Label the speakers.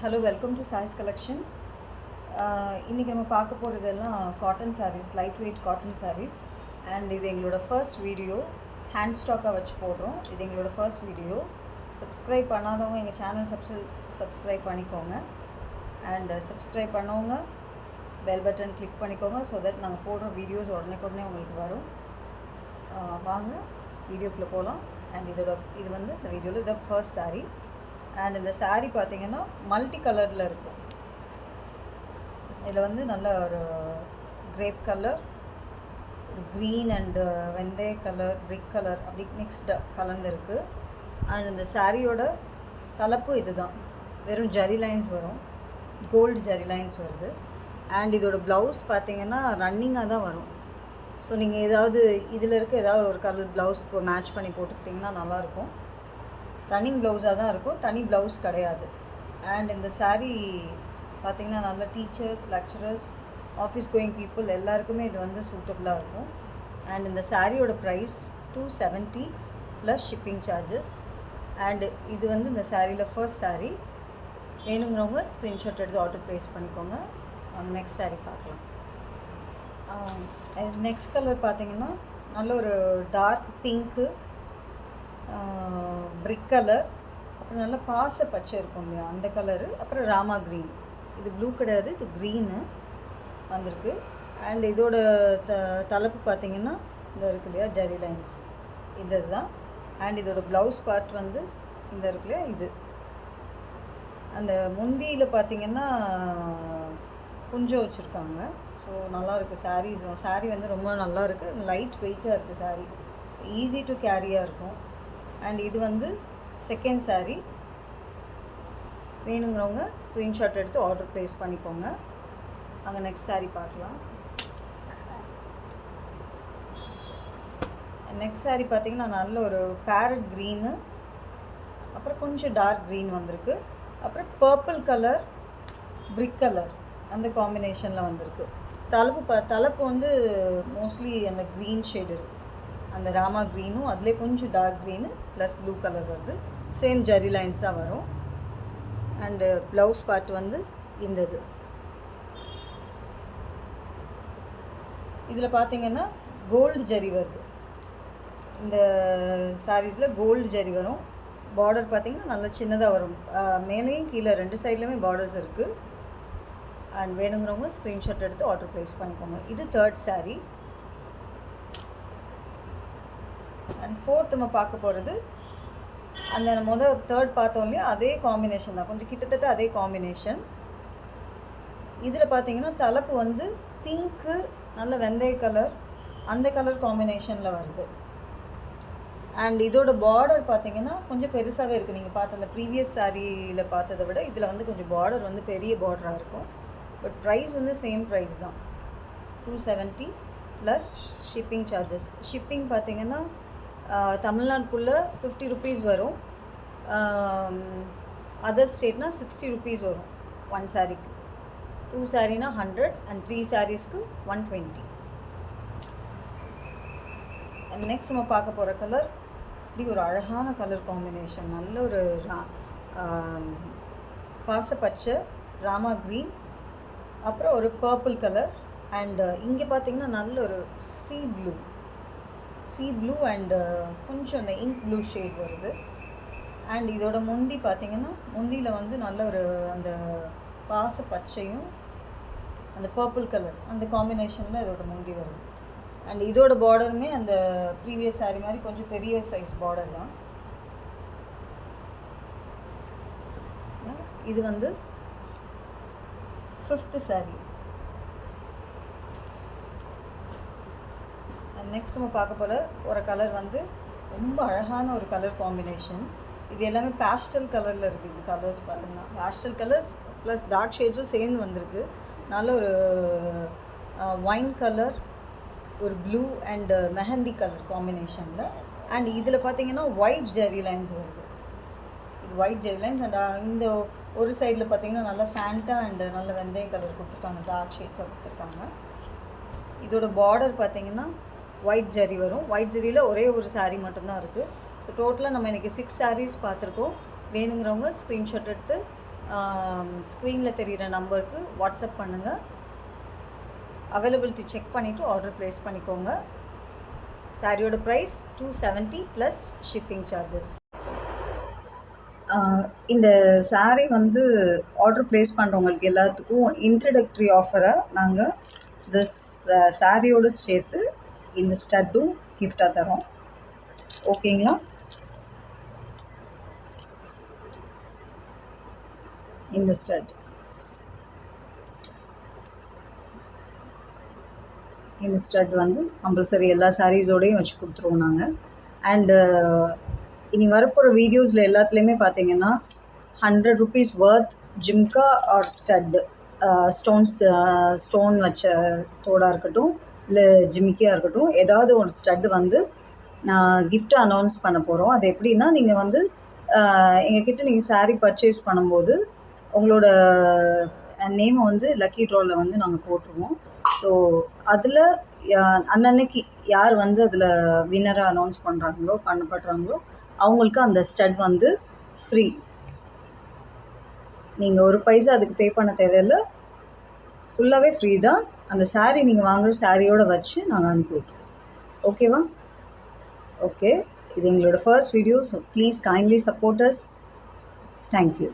Speaker 1: Hello, welcome to choice collection. இன்றைக்கி நம்ம பார்க்க போகிறதெல்லாம் cotton saris, light weight cotton saris. And இது எங்களோட ஃபர்ஸ்ட் வீடியோ, ஹேண்ட் ஸ்டாக்காக வச்சு போடுறோம். இது எங்களோட ஃபர்ஸ்ட் வீடியோ. சப்ஸ்கிரைப் பண்ணாதவங்க எங்கள் சேனல் சப்ஸ்கிரைப் பண்ணிக்கோங்க. அண்ட் சப்ஸ்கிரைப் பண்ணவங்க பெல் பட்டன் கிளிக் பண்ணிக்கோங்க. ஸோ தட் நாங்கள் போடுற வீடியோஸ் உடனே உங்களுக்கு வரும். வாங்க வீடியோக்குள்ளே போகலாம். அண்ட் இது வந்து இந்த வீடியோவில் இதை ஃபர்ஸ்ட் சாரீ. அண்ட் இந்த சாரீ பார்த்திங்கன்னா மல்டி கலரில் இருக்கும். இதில் வந்து நல்ல ஒரு கிரேப் கலர், ஒரு க்ரீன் அண்டு வெந்தய கலர், பிரிக் கலர் அப்படி மிக்ஸ்டாக கலந்துருக்கு. அண்ட் இந்த சாரியோட தலைப்பு இது தான், வெறும் ஜரி லைன்ஸ் வரும், கோல்டு ஜரி லைன்ஸ் வருது. அண்ட் இதோட ப்ளவுஸ் பார்த்திங்கன்னா ரன்னிங்காக தான் வரும். ஸோ நீங்கள் இதில் இருக்க ஏதாவது ஒரு கலர் ப்ளவுஸ் மேட்ச் பண்ணி போட்டுக்கிட்டிங்கன்னா நல்லாயிருக்கும். ரன்னிங் ப்ளவுஸாக தான் இருக்கும், தனி ப்ளவுஸ் கிடையாது. அண்ட் இந்த சாரீ பார்த்திங்கன்னா நல்ல teachers, lecturers, office going people எல்லாருக்குமே இது வந்து சூட்டபுளாக இருக்கும். அண்ட் இந்த சாரியோட price 270 plus shipping charges. And இது வந்து இந்த சாரியில் ஃபர்ஸ்ட் சாரீ. வேணுங்கிறவங்க ஸ்க்ரீன்ஷாட் எடுத்து ஆர்டர் ப்ளேஸ் பண்ணிக்கோங்க. நெக்ஸ்ட் சாரீ பார்க்கலாம். நெக்ஸ்ட் கலர் பார்த்திங்கன்னா நல்ல ஒரு டார்க் பிங்க்கு, பிரிக் கலர், அப்புறம் நல்லா பாச பச்சை இருக்கும் இல்லையா அந்த கலரு, அப்புறம் ராமா க்ரீன். இது ப்ளூ கிடையாது, இது க்ரீனு வந்திருக்கு. அண்ட் இதோட தலைப்பு பார்த்திங்கன்னா இந்த இருக்கு இல்லையா ஜரி லைன்ஸ், இது தான். அண்ட் இதோட ப்ளவுஸ் பார்ட் வந்து இந்த இருக்கு இல்லையா இது. அந்த முந்தியில் பார்த்திங்கன்னா கொஞ்சம் வச்சுருக்காங்க. ஸோ நல்லாயிருக்கு சாரீ வந்து ரொம்ப நல்லாயிருக்கு. லைட் வெயிட்டாக இருக்குது சாரீ. ஸோ ஈஸி டு கேரியாக இருக்கும். அண்ட் இது வந்து செகண்ட் சாரீ. வேணுங்கிறவங்க ஸ்க்ரீன்ஷாட் எடுத்து ஆர்டர் ப்ளேஸ் பண்ணிக்கோங்க. அங்கே நெக்ஸ்ட் சாரீ பார்க்கலாம். நெக்ஸ்ட் சாரீ பார்த்திங்கன்னா நல்ல ஒரு பேரட் க்ரீனு, அப்புறம் கொஞ்சம் டார்க் க்ரீன் வந்திருக்கு, அப்புறம் பர்பிள் கலர், பிரிக் கலர் அந்த காம்பினேஷனில் வந்திருக்கு. தலைப்பு வந்து மோஸ்ட்லி அந்த க்ரீன் ஷேடு இருக்குது, அந்த ராமா க்ரீனும் அதிலே கொஞ்சம் dark green plus blue colour வருது. சேம் ஜரி லைன்ஸ் தான் வரும். அண்டு ப்ளவுஸ் பார்ட் வந்து இந்த இதில் பார்த்திங்கன்னா கோல்டு ஜரி வருது. இந்த சாரீஸில் கோல்டு ஜரி வரும். பார்டர் பார்த்திங்கன்னா நல்லா சின்னதாக வரும். மேலேயும் கீழே ரெண்டு சைட்லேயுமே பார்டர்ஸ் இருக்குது. அண்ட் வேணுங்கிறவங்க ஸ்க்ரீன்ஷாட் எடுத்து ஆர்டர் ப்ளேஸ் பண்ணிக்கோங்க. இது தேர்ட் சாரீ. அண்ட் ஃபோர்த் நம்ம பார்க்க போகிறது அந்த தேர்ட் பார்த்தோம் இல்லையா அதே காம்பினேஷன் தான், கொஞ்சம் கிட்டத்தட்ட அதே காம்பினேஷன். இதில் பார்த்தீங்கன்னா தலைப்பு வந்து பிங்க்கு, நல்ல வெந்தய கலர், அந்த கலர் காம்பினேஷனில் வருது. அண்ட் இதோட பார்டர் பார்த்திங்கன்னா கொஞ்சம் பெருசாகவே இருக்குது. நீங்கள் பார்த்த அந்த ப்ரீவியஸ் சாரியில் பார்த்ததை விட இதில் வந்து கொஞ்சம் பார்டர் வந்து பெரிய பார்டராக இருக்கும். பட் ப்ரைஸ் வந்து சேம் ப்ரைஸ் தான், 270 ப்ளஸ் ஷிப்பிங் சார்ஜஸ். ஷிப்பிங் பார்த்திங்கன்னா தமிழ்நாட்டுக்குள்ளே 50 ருபீஸ் வரும், அதர் ஸ்டேட்னா 60 ருபீஸ் வரும் ஒன் சாரீக்கு. 2 சாரீனா 100 அண்ட் 3 சாரீஸ்க்கு 120. அண்ட் நெக்ஸ்ட் நம்ம பார்க்க போகிற கலர் இப்படி ஒரு அழகான கலர் காம்பினேஷன். நல்ல ஒரு பாசப்பச்சை, ராமா க்ரீன், அப்புறம் ஒரு பர்பிள் கலர். அண்டு இங்கே பார்த்திங்கன்னா நல்ல ஒரு சீ ப்ளூ அண்டு கொஞ்சம் அந்த இங்க் ப்ளூ ஷேட் வருது. அண்ட் இதோட முந்தி பார்த்திங்கன்னா முந்தியில் வந்து நல்ல ஒரு அந்த பாச பச்சையும் அந்த பர்பிள் கலர் அந்த காம்பினேஷனில் இதோட முந்தி வருது. அண்ட் இதோட பார்டருமே அந்த ப்ரீவியஸ் சாரீ மாதிரி கொஞ்சம் பெரிய சைஸ் பார்டர் தான். இது வந்து ஃபிஃப்த்து சாரீ. நெக்ஸ்ட் நம்ம பார்க்க போகிற ஒரு கலர் வந்து ரொம்ப அழகான ஒரு கலர் காம்பினேஷன். இது எல்லாமே பேஸ்டல் கலரில் இருக்குது. இது கலர்ஸ் பார்த்திங்கன்னா பேஸ்டல் கலர்ஸ் ப்ளஸ் டார்க் ஷேட்ஸும் சேர்ந்து வந்திருக்கு. நல்ல ஒரு ஒயின் கலர், ஒரு ப்ளூ அண்டு மெஹந்தி கலர் காம்பினேஷனில். அண்ட் இதில் பார்த்திங்கன்னா ஒயிட் ஜெரி லைன்ஸ் வருது. இது ஒயிட் ஜெரி லைன்ஸ். அண்ட் இந்த ஒரு சைடில் பார்த்திங்கன்னா நல்ல ஃபேண்டா அண்டு நல்ல வெந்தய கலர் கொடுத்துருக்காங்க, டார்க் ஷேட்ஸாக கொடுத்துருக்காங்க. இதோட பார்டர் பார்த்திங்கன்னா ஒயிட் ஜரி வரும். ஒயிட் ஜரியில் ஒரே ஒரு சாரீ மட்டும்தான் இருக்குது. ஸோ டோட்டலாக நம்ம இன்றைக்கி 6 சாரீஸ் பார்த்துருக்கோம். வேணுங்கிறவங்க ஸ்க்ரீன்ஷாட் எடுத்து ஸ்க்ரீனில் தெரிகிற நம்பருக்கு வாட்ஸ்அப் பண்ணுங்கள். அவைலபிலிட்டி செக் பண்ணிவிட்டு ஆர்டர் ப்ளேஸ் பண்ணிக்கோங்க. சாரியோட ப்ரைஸ் 270 ப்ளஸ் ஷிப்பிங் சார்ஜஸ். இந்த சாரீ வந்து ஆர்டர் ப்ளேஸ் பண்ணுறவங்களுக்கு எல்லாத்துக்கும் இன்ட்ரடக்டரி ஆஃபராக நாங்கள் திஸ் சாரியோடு சேர்த்து இந்த ஸ்டட்டும் கிஃப்டாக தரோம். ஓகேங்களா? இந்த ஸ்டட் வந்து கம்பல்சரி எல்லா சாரீஸோடையும் வச்சு கொடுத்துருவோம் நாங்கள். அண்டு இனி வரப்போகிற வீடியோஸில் எல்லாத்துலேயுமே பார்த்தீங்கன்னா 100 rupees வர்த் ஜிம்கா ஆர் ஸ்டட் ஸ்டோன் வச்ச தோடாக இருக்கட்டும், இல்லை ஜிமிக்கியாக இருக்கட்டும், ஏதாவது ஒரு ஸ்டட் வந்து கிஃப்ட்டை அனௌன்ஸ் பண்ண போகிறோம். அது எப்படின்னா, நீங்கள் வந்து எங்ககிட்ட நீங்கள் சாரீ பர்ச்சேஸ் பண்ணும்போது உங்களோட நேமை வந்து லக்கி ட்ராவில் வந்து நாங்கள் போட்டுருவோம். ஸோ அதில் அன்னன்னைக்கு யார் வந்து அதில் வின்னராக அனௌன்ஸ் பண்ணப்படுறாங்களோ அவங்களுக்கு அந்த ஸ்டட் வந்து ஃப்ரீ. நீங்கள் ஒரு பைசா அதுக்கு பே பண்ண தேவையில்லை, ஃபுல்லாகவே ஃப்ரீ தான். அந்த சாரீ நீங்கள் வாங்குகிற சாரியோடு வச்சு நாங்கள் அனுப்பிவிட்றோம். ஓகேவா? ஓகே, இது எங்களோட first video. So please kindly support us. Thank you.